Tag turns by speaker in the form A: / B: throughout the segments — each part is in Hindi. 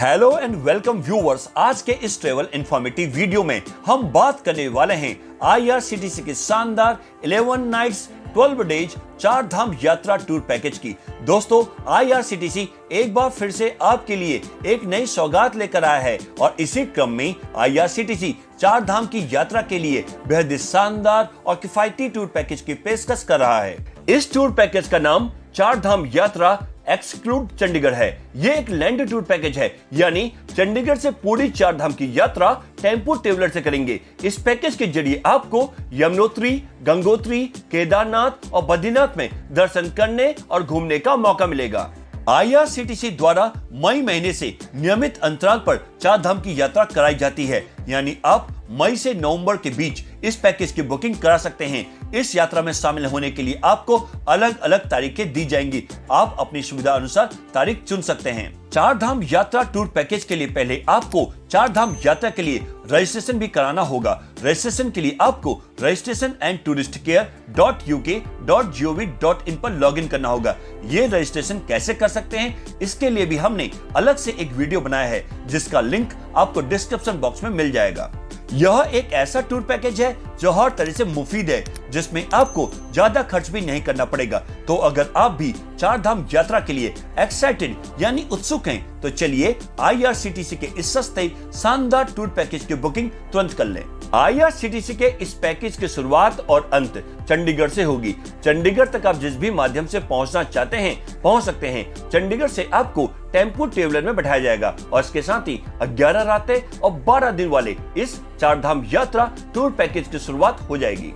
A: Hello and welcome viewers. आज के इस ट्रेवल इंफॉर्मेटिव वीडियो में हम बात करने वाले हैं आईआरसीटीसी के शानदार 11 नाइट्स 12 डेज 4 धाम यात्रा टूर पैकेज की। दोस्तों, आईआरसीटीसी एक बार फिर से आपके लिए एक नई सौगात लेकर आया है और इसी क्रम में आईआरसीटीसी 4 धाम की यात्रा के लिए बेहद ही शानदार और किफायती टूर पैकेज की पेशकश कर रहा है। इस टूर पैकेज का नाम 4 धाम यात्रा एक्सक्लूड चंडीगढ़ है। ये एक लैंड टूर पैकेज है, यानी चंडीगढ़ से पूरी 4 धाम की यात्रा टेम्पो ट्रेवलर से करेंगे। इस पैकेज के जरिए आपको यमुनोत्री, गंगोत्री, केदारनाथ और बद्रीनाथ में दर्शन करने और घूमने का मौका मिलेगा। आईआरसीटीसी द्वारा मई महीने से नियमित अंतराल पर 4 धाम की यात्रा कराई जाती है, यानी आप मई से नवंबर के बीच इस पैकेज की बुकिंग करा सकते हैं। इस यात्रा में शामिल होने के लिए आपको अलग अलग तारीखें दी जाएंगी। आप अपनी सुविधा अनुसार तारीख चुन सकते हैं। 4 धाम यात्रा टूर पैकेज के लिए पहले आपको 4 धाम यात्रा के लिए रजिस्ट्रेशन भी कराना होगा। रजिस्ट्रेशन के लिए आपको registration&touristcare.uk.gov.in पर लॉगिन करना होगा। ये रजिस्ट्रेशन कैसे कर सकते हैं, इसके लिए भी हमने अलग से एक वीडियो बनाया है, जिसका लिंक आपको डिस्क्रिप्शन बॉक्स में मिल जाएगा। यह एक ऐसा टूर पैकेज है जो हर तरह से मुफीद है, जिसमें आपको ज्यादा खर्च भी नहीं करना पड़ेगा। तो अगर आप भी 4 धाम यात्रा के लिए एक्साइटेड यानी उत्सुक हैं, तो चलिए आईआरसीटीसी के इस सस्ते शानदार टूर पैकेज की बुकिंग तुरंत कर लें। आईआरसीटीसी के इस पैकेज की शुरुआत और अंत चंडीगढ़ से होगी। चंडीगढ़ तक आप जिस भी माध्यम से पहुंचना चाहते हैं पहुंच सकते हैं। चंडीगढ़ से आपको टेम्पो ट्रेवलर में बैठाया जाएगा और इसके साथ ही 11 रातें और 12 दिन वाले इस 4 धाम यात्रा टूर पैकेज की शुरुआत हो जाएगी।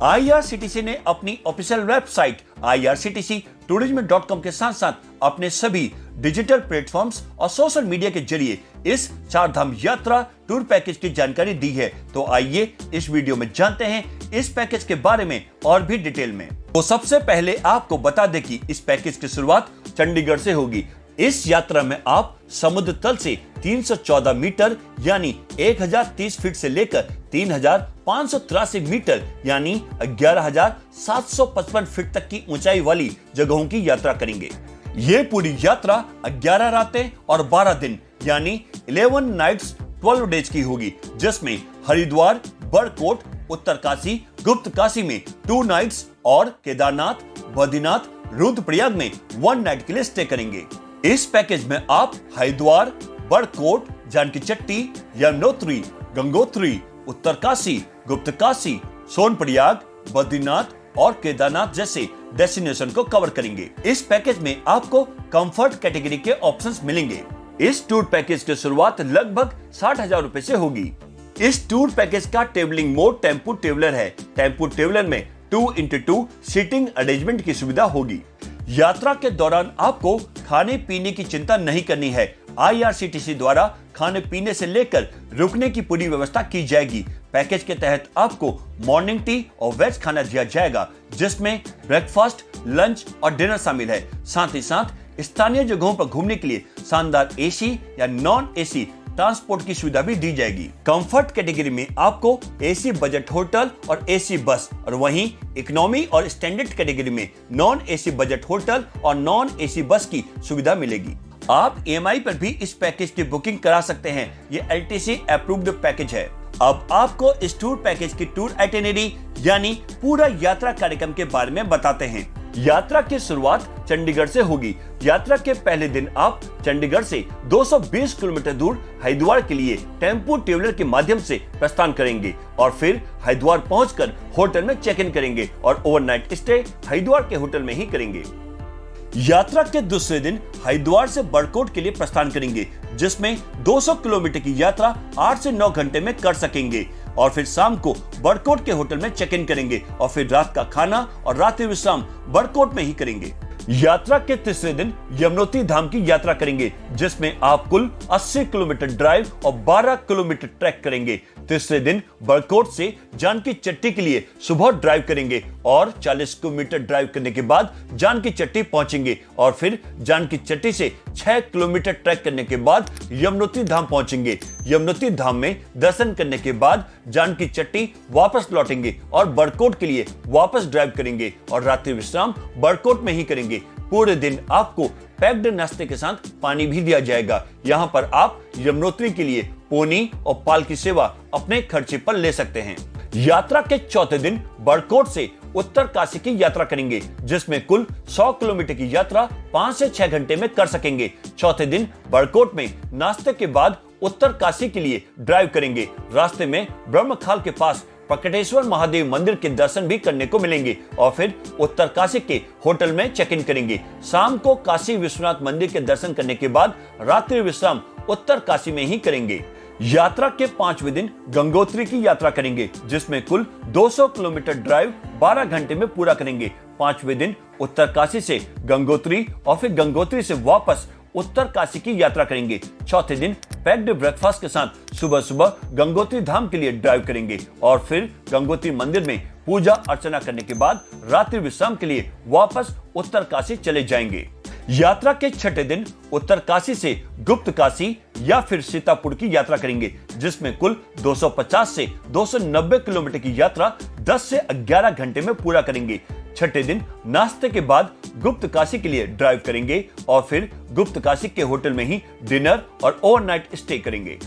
A: आईआरसीटीसी ने अपनी ऑफिशियल वेबसाइट irctctourism.com के साथ साथ अपने सभी डिजिटल प्लेटफॉर्म्स और सोशल मीडिया के जरिए इस 4 धाम यात्रा टूर पैकेज की जानकारी दी है। तो आइए इस वीडियो में जानते हैं इस पैकेज के बारे में और भी डिटेल में। तो सबसे पहले आपको बता दें कि इस पैकेज की शुरुआत चंडीगढ़ से होगी। इस यात्रा में आप समुद्र तल से 314 मीटर यानी 1030 फीट से लेकर 3583 मीटर यानी 11755 फीट तक की ऊंचाई वाली जगहों की यात्रा करेंगे। ये पूरी यात्रा 11 रातें और 12 दिन यानी 11 नाइट्स 12 डेज की होगी, जिसमें हरिद्वार, बड़कोट, उत्तरकाशी, गुप्त काशी में 2 नाइट्स और केदारनाथ, बद्रीनाथ, रुद्रप्रयाग में 1 नाइट के लिए स्टे करेंगे। इस पैकेज में आप हरिद्वार, बड़कोट, जानकी चट्टी, यमुनोत्री, गंगोत्री, उत्तरकाशी, गुप्त काशी, सोनप्रयाग, बद्रीनाथ और केदारनाथ जैसे डेस्टिनेशन को कवर करेंगे। इस पैकेज में आपको कंफर्ट कैटेगरी के ऑप्शंस मिलेंगे। इस टूर पैकेज की शुरुआत लगभग 60,000 रुपए से होगी। इस टूर पैकेज का ट्रेवलिंग मोड टेम्पो ट्रेवलर है। टेम्पो ट्रेवलर में 2x2 सीटिंग अरेंजमेंट की सुविधा होगी। यात्रा के दौरान आपको खाने पीने की चिंता नहीं करनी है। आईआरसीटीसी द्वारा खाने पीने से लेकर रुकने की पूरी व्यवस्था की जाएगी। पैकेज के तहत आपको मॉर्निंग टी और वेज खाना दिया जाएगा, जिसमें ब्रेकफास्ट, लंच और डिनर शामिल है। साथ ही साथ स्थानीय जगहों पर घूमने के लिए शानदार एसी या नॉन एसी ट्रांसपोर्ट की सुविधा भी दी जाएगी। कंफर्ट कैटेगरी में आपको एसी बजट होटल और एसी बस, और वहीं इकोनॉमी और स्टैंडर्ड कैटेगरी में नॉन एसी बजट होटल और नॉन एसी बस की सुविधा मिलेगी। आप ईएमआई पर भी इस पैकेज की बुकिंग करा सकते हैं। ये एलटीसी अप्रूव्ड पैकेज है। अब आपको इस टूर पैकेज की टूर आइटिनरी यानी पूरा यात्रा कार्यक्रम के बारे में बताते हैं। यात्रा की शुरुआत चंडीगढ़ से होगी। यात्रा के पहले दिन आप चंडीगढ़ से 220 किलोमीटर दूर हरिद्वार के लिए टेम्पो ट्रेवलर के माध्यम से प्रस्थान करेंगे और फिर हरिद्वार पहुंचकर होटल में चेक इन करेंगे और ओवरनाइट स्टे हरिद्वार के होटल में ही करेंगे। यात्रा के दूसरे दिन हरिद्वार से बड़कोट के लिए प्रस्थान करेंगे, जिसमें 200 किलोमीटर की यात्रा 8 से 9 घंटे में कर सकेंगे और फिर शाम को बड़कोट के होटल में चेक इन करेंगे और फिर रात का खाना और रात्रि विश्राम बड़कोट में ही करेंगे। यात्रा के तीसरे दिन यमुनोत्री धाम की यात्रा करेंगे, जिसमें आप कुल 80 किलोमीटर ड्राइव और 12 किलोमीटर ट्रैक करेंगे। तीसरे दिन बड़कोट से जानकी चट्टी के लिए सुबह ड्राइव करेंगे और 40 किलोमीटर ड्राइव करने के बाद जानकी चट्टी पहुंचेंगे और फिर जानकी चट्टी से 6 किलोमीटर ट्रैक करने के बाद यमुनोत्री धाम पहुंचेंगे। यमुनोत्री धाम में दर्शन करने के बाद जानकी चट्टी वापस लौटेंगे और बड़कोट के लिए वापस ड्राइव करेंगे और रात्रि विश्राम बड़कोट में ही करेंगे। पूरे दिन आपको पैक्ड नाश्ते के साथ पानी भी दिया जाएगा। यहाँ पर आप यमुनोत्री के लिए पोनी और पालकी सेवा अपने खर्चे पर ले सकते हैं। यात्रा के चौथे दिन बड़कोट से उत्तर काशी की यात्रा करेंगे, जिसमें कुल 100 किलोमीटर की यात्रा 5 से 6 घंटे में कर सकेंगे। चौथे दिन बड़कोट में नाश्ते के बाद उत्तर काशी के लिए ड्राइव करेंगे। रास्ते में ब्रह्मखाल के पास प्रकटेश्वर महादेव मंदिर के दर्शन भी करने को मिलेंगे और फिर उत्तर काशी के होटल में चेक इन करेंगे। शाम को काशी विश्वनाथ मंदिर के दर्शन करने के बाद रात्रि विश्राम उत्तर काशी में ही करेंगे। यात्रा के 5वें दिन गंगोत्री की यात्रा करेंगे, जिसमें कुल 200 किलोमीटर ड्राइव 12 घंटे में पूरा करेंगे। 5वें दिन उत्तर काशी से गंगोत्री और फिर गंगोत्री से वापस उत्तर काशी की यात्रा करेंगे। चौथे दिन पैक्ड ब्रेकफास्ट के साथ सुबह सुबह गंगोत्री धाम के लिए ड्राइव करेंगे और फिर गंगोत्री मंदिर में पूजा अर्चना करने के बाद रात्रि विश्राम के लिए वापस उत्तर काशी चले जाएंगे। यात्रा के छठे दिन उत्तर काशी से गुप्त काशी या फिर सीतापुर की यात्रा करेंगे, जिसमें कुल 250 से 290 किलोमीटर की यात्रा 10 से 11 घंटे में पूरा करेंगे। छठे दिन नाश्ते के बाद गुप्त काशी के लिए ड्राइव करेंगे और फिर गुप्त काशी के होटल में ही डिनर और ओवरनाइट स्टे करेंगे।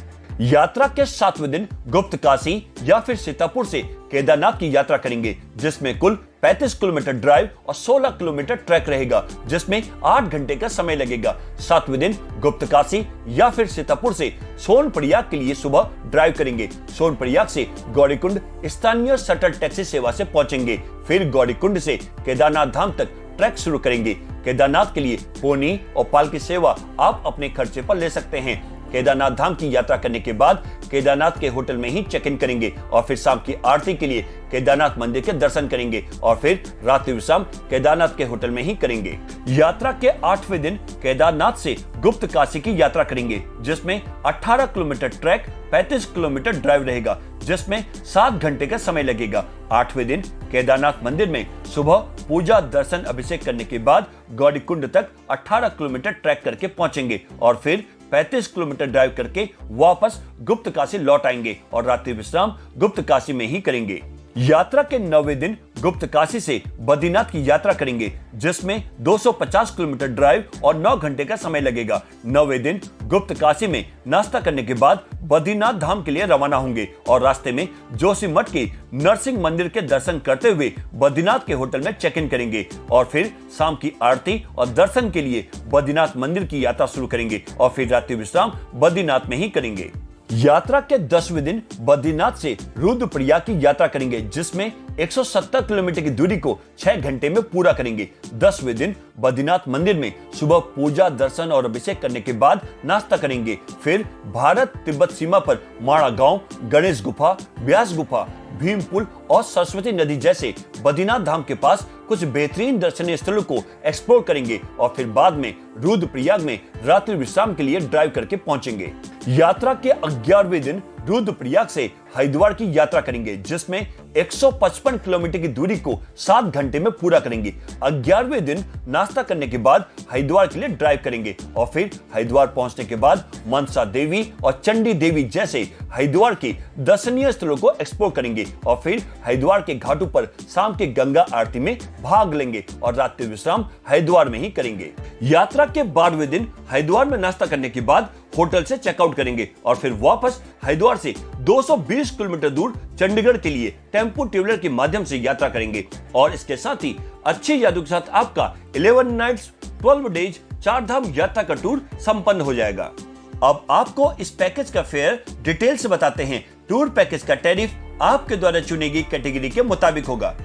A: यात्रा के 7वें दिन गुप्त काशी या फिर सीतापुर से केदारनाथ की यात्रा करेंगे, जिसमें कुल 35 किलोमीटर ड्राइव और 16 किलोमीटर ट्रैक रहेगा, जिसमें 8 घंटे का समय लगेगा। 7वें दिन गुप्त काशी या फिर सीतापुर से सोनप्रयाग के लिए सुबह ड्राइव करेंगे। सोनप्रयाग से गौरीकुंड स्थानीय शटल टैक्सी सेवा से पहुंचेंगे। फिर गौरीकुंड से केदारनाथ धाम तक ट्रैक शुरू करेंगे। केदारनाथ के लिए पोनी और पालकी सेवा आप अपने खर्चे पर ले सकते हैं। केदारनाथ धाम की यात्रा करने के बाद केदारनाथ के होटल में ही चेक इन करेंगे और फिर शाम की आरती के लिए केदारनाथ मंदिर के दर्शन करेंगे और फिर रात्रि विश्राम केदारनाथ के होटल में ही करेंगे। यात्रा के 8वें दिन केदारनाथ से गुप्त काशी की यात्रा करेंगे, जिसमें 18 किलोमीटर ट्रैक 35 किलोमीटर ड्राइव रहेगा, जिसमें 7 घंटे का समय लगेगा। 8वें दिन केदारनाथ मंदिर में सुबह पूजा दर्शन अभिषेक करने के बाद गौरीकुंड तक 18 किलोमीटर ट्रैक करके पहुंचेंगे और फिर 35 किलोमीटर ड्राइव करके वापस गुप्त काशी लौट आएंगे और रात्रि विश्राम गुप्त काशी में ही करेंगे। यात्रा के 9वें दिन गुप्त काशी से बद्रीनाथ की यात्रा करेंगे, जिसमें 250 किलोमीटर ड्राइव और 9 घंटे का समय लगेगा। 9वें दिन गुप्त काशी में नाश्ता करने के बाद बद्रीनाथ धाम के लिए रवाना होंगे और रास्ते में जोशीमठ के नरसिंह मंदिर के दर्शन करते हुए बद्रीनाथ के होटल में चेक इन करेंगे और फिर शाम की आरती और दर्शन के लिए बद्रीनाथ मंदिर की यात्रा शुरू करेंगे और फिर रात्रि विश्राम बद्रीनाथ में ही करेंगे। यात्रा के 10वें दिन बद्रीनाथ से रुद्रप्रयाग की यात्रा करेंगे, जिसमें 170 किलोमीटर की दूरी को 6 घंटे में पूरा करेंगे। 10वें दिन बद्रीनाथ मंदिर में सुबह पूजा दर्शन और अभिषेक करने के बाद नाश्ता करेंगे। फिर भारत तिब्बत सीमा पर माणा गांव, गणेश गुफा, व्यास गुफा, भीम पुल और सरस्वती नदी जैसे बद्रीनाथ धाम के पास कुछ बेहतरीन दर्शनीय स्थलों को एक्सप्लोर करेंगे और फिर बाद में रुद्रप्रयाग में रात्रि विश्राम के लिए ड्राइव करके पहुंचेंगे। यात्रा के 11वें दिन रुद्रप्रयाग से हरिद्वार की यात्रा करेंगे, जिसमें 155 किलोमीटर की दूरी को 7 घंटे में पूरा करेंगे। 11वें दिन नाश्ता करने के बाद हरिद्वार के लिए ड्राइव करेंगे और फिर हरिद्वार पहुंचने के बाद मनसा देवी और चंडी देवी जैसे हरिद्वार के दर्शनीय स्थलों को एक्सप्लोर करेंगे और फिर हरिद्वार के घाटों पर शाम के गंगा आरती में भाग लेंगे और रात्रि विश्राम हरिद्वार में ही करेंगे। यात्रा के 12वें दिन हरिद्वार में नाश्ता करने के बाद होटल से चेकआउट करेंगे और फिर वापस हरिद्वार से 220 किलोमीटर दूर चंडीगढ़ के लिए टेम्पो ट्रेवलर के माध्यम से यात्रा करेंगे और इसके साथ ही अच्छी यादों के साथ आपका 11 नाइट्स 12 डेज 4 धाम यात्रा का टूर संपन्न हो जाएगा। अब आपको इस पैकेज का फेयर डिटेल से बताते हैं। टूर पैकेज का टैरिफ आपके द्वारा चुनी गई कैटेगरी के मुताबिक होगा।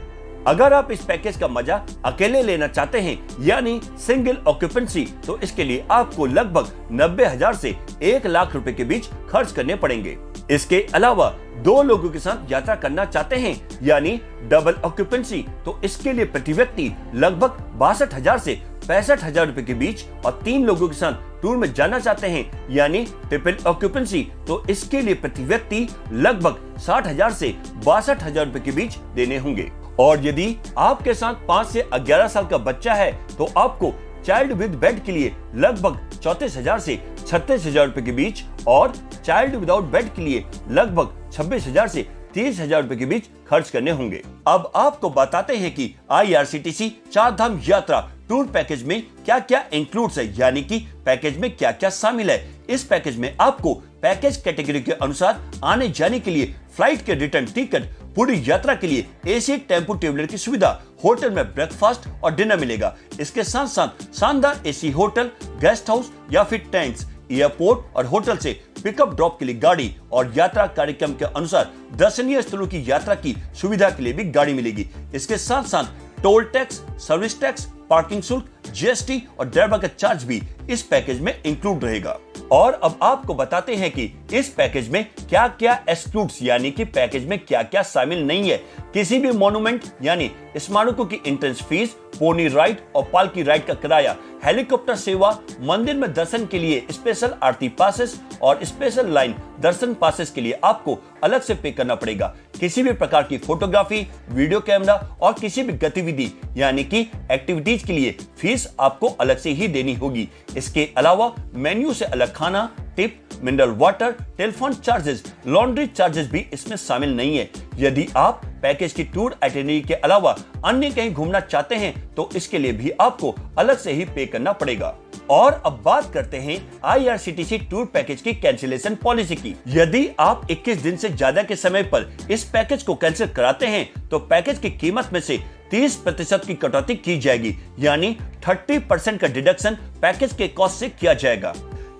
A: अगर आप इस पैकेज का मजा अकेले लेना चाहते हैं यानी सिंगल ऑक्यूपेंसी, तो इसके लिए आपको लगभग 90,000 से 1 लाख रुपए के बीच खर्च करने पड़ेंगे। इसके अलावा 2 लोगों के साथ यात्रा करना चाहते हैं यानी डबल ऑक्यूपेंसी, तो इसके लिए प्रति व्यक्ति लगभग 62,000 से 65,000 रुपए के बीच और 3 लोगों के साथ टूर में जाना चाहते हैं यानी ट्रिपल ऑक्यूपेंसी, तो इसके लिए प्रति व्यक्ति लगभग 60,000 से 62,000 रुपए के बीच देने होंगे। और यदि आपके साथ 5 से 11 साल का बच्चा है तो आपको चाइल्ड विद बेड के लिए लगभग 34,000 से 36,000 रुपए के बीच और चाइल्ड विदाउट बेड के लिए लगभग 26,000 से 30,000 रुपए के बीच खर्च करने होंगे। अब आपको बताते हैं कि IRCTC 4 धाम यात्रा टूर पैकेज में क्या क्या इंक्लूड्स है, यानी कि पैकेज में क्या क्या शामिल है। इस पैकेज में आपको पैकेज कैटेगरी के अनुसार आने जाने के लिए फ्लाइट के रिटर्न टिकट, पूरी यात्रा के लिए एसी टेम्पो ट्रेवलर की सुविधा, होटल में ब्रेकफास्ट और डिनर मिलेगा। इसके साथ साथ शानदार एसी होटल, गेस्ट हाउस या फिर टेंट्स, एयरपोर्ट और होटल से पिकअप ड्रॉप के लिए गाड़ी और यात्रा कार्यक्रम के अनुसार दर्शनीय स्थलों की यात्रा की सुविधा के लिए भी गाड़ी मिलेगी। इसके साथ साथ toll tax, service tax, parking शुल्क, जीएसटी और ड्राइवर का चार्ज भी इस पैकेज में इंक्लूड रहेगा। और अब आपको बताते हैं कि इस पैकेज में क्या क्या एक्सक्लूड्स, यानी कि पैकेज में क्या क्या शामिल नहीं है। किसी भी मॉन्यूमेंट यानी स्मारकों की एंट्रेंस फीस, पोनी राइड और पालकी राइड का किराया, हेलीकॉप्टर सेवा, मंदिर में दर्शन के लिए स्पेशल आरती पासेस और स्पेशल लाइन दर्शन पासेस के लिए आपको अलग से पे करना पड़ेगा। किसी भी प्रकार की फोटोग्राफी, वीडियो कैमरा और किसी भी गतिविधि यानी कि एक्टिविटीज के लिए फीस आपको अलग से ही देनी होगी। इसके अलावा मेन्यू से अलग खाना, tip, mineral water, telephone charges, laundry charges भी इसमें शामिल नहीं है। यदि आप पैकेज की टूर आइटिनरी के अलावा अन्य कहीं घूमना चाहते हैं तो इसके लिए भी आपको अलग से ही पे करना पड़ेगा। और अब बात करते हैं आईआरसीटीसी टूर पैकेज की कैंसिलेशन पॉलिसी की। यदि आप 21 दिन से ज्यादा के समय पर इस पैकेज को कैंसिल कराते हैं तो पैकेज की कीमत में से 30% की कटौती की जाएगी, यानी 30% का डिडक्शन पैकेज के कॉस्ट से किया जाएगा।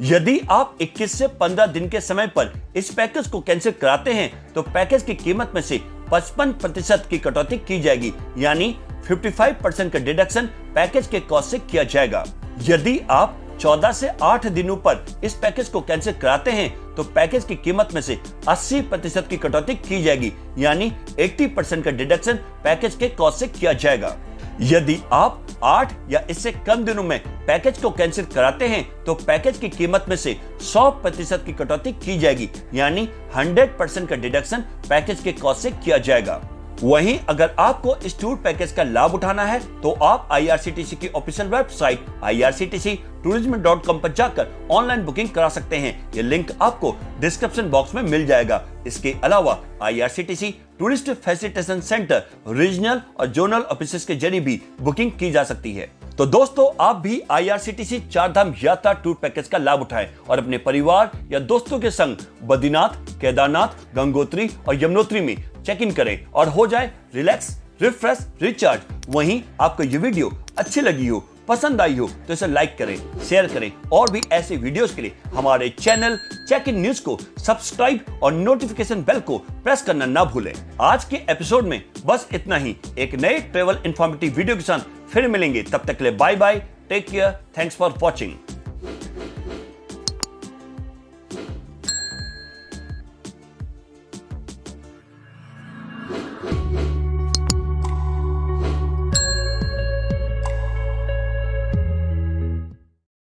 A: यदि आप 21 से 15 दिन के समय पर इस पैकेज को कैंसिल कराते हैं तो पैकेज की कीमत में से 55% की कटौती की जाएगी, यानी 55% का डिडक्शन पैकेज के कॉस्ट से किया जाएगा। यदि आप 14 से 8 दिनों पर इस पैकेज को कैंसिल कराते हैं तो पैकेज की कीमत में से 80% की कटौती की जाएगी, यानी 80% का डिडक्शन पैकेज के कॉस्ट से किया जाएगा। यदि आप 8 या इससे कम दिनों में पैकेज को कैंसिल कराते हैं तो पैकेज की कीमत में से 100% की कटौती की जाएगी, यानी 100% का डिडक्शन पैकेज के कॉस्ट से किया जाएगा। वहीं अगर आपको इस टूर पैकेज का लाभ उठाना है तो आप आईआरसीटीसी की ऑफिशियल वेबसाइट irctctourism.com पर जाकर ऑनलाइन बुकिंग करा सकते हैं। ये लिंक आपको डिस्क्रिप्शन बॉक्स में मिल जाएगा। इसके अलावा IRCTC tourist facilitation centre, regional और जोनल ऑफिसेस के जरिए भी बुकिंग की जा सकती है। तो दोस्तों, आप भी आईआरसीटीसी चारधाम यात्रा टूर पैकेज का लाभ उठाएं और अपने परिवार या दोस्तों के संग बद्रीनाथ, केदारनाथ, गंगोत्री और यमुनोत्री में चेक इन करें और हो जाए रिलैक्स, रिफ्रेश, रिचार्ज। वहीं आपको ये वीडियो अच्छी लगी हो, पसंद आई हो तो इसे लाइक करें, शेयर करें और भी ऐसे वीडियोस के लिए हमारे चैनल चेक इन न्यूज को सब्सक्राइब और नोटिफिकेशन बेल को प्रेस करना ना भूलें। आज के एपिसोड में बस इतना ही। एक नए ट्रेवल इंफॉर्मेटिव वीडियो के साथ फिर मिलेंगे। तब तक के लिए bye bye, take care, thanks for watching.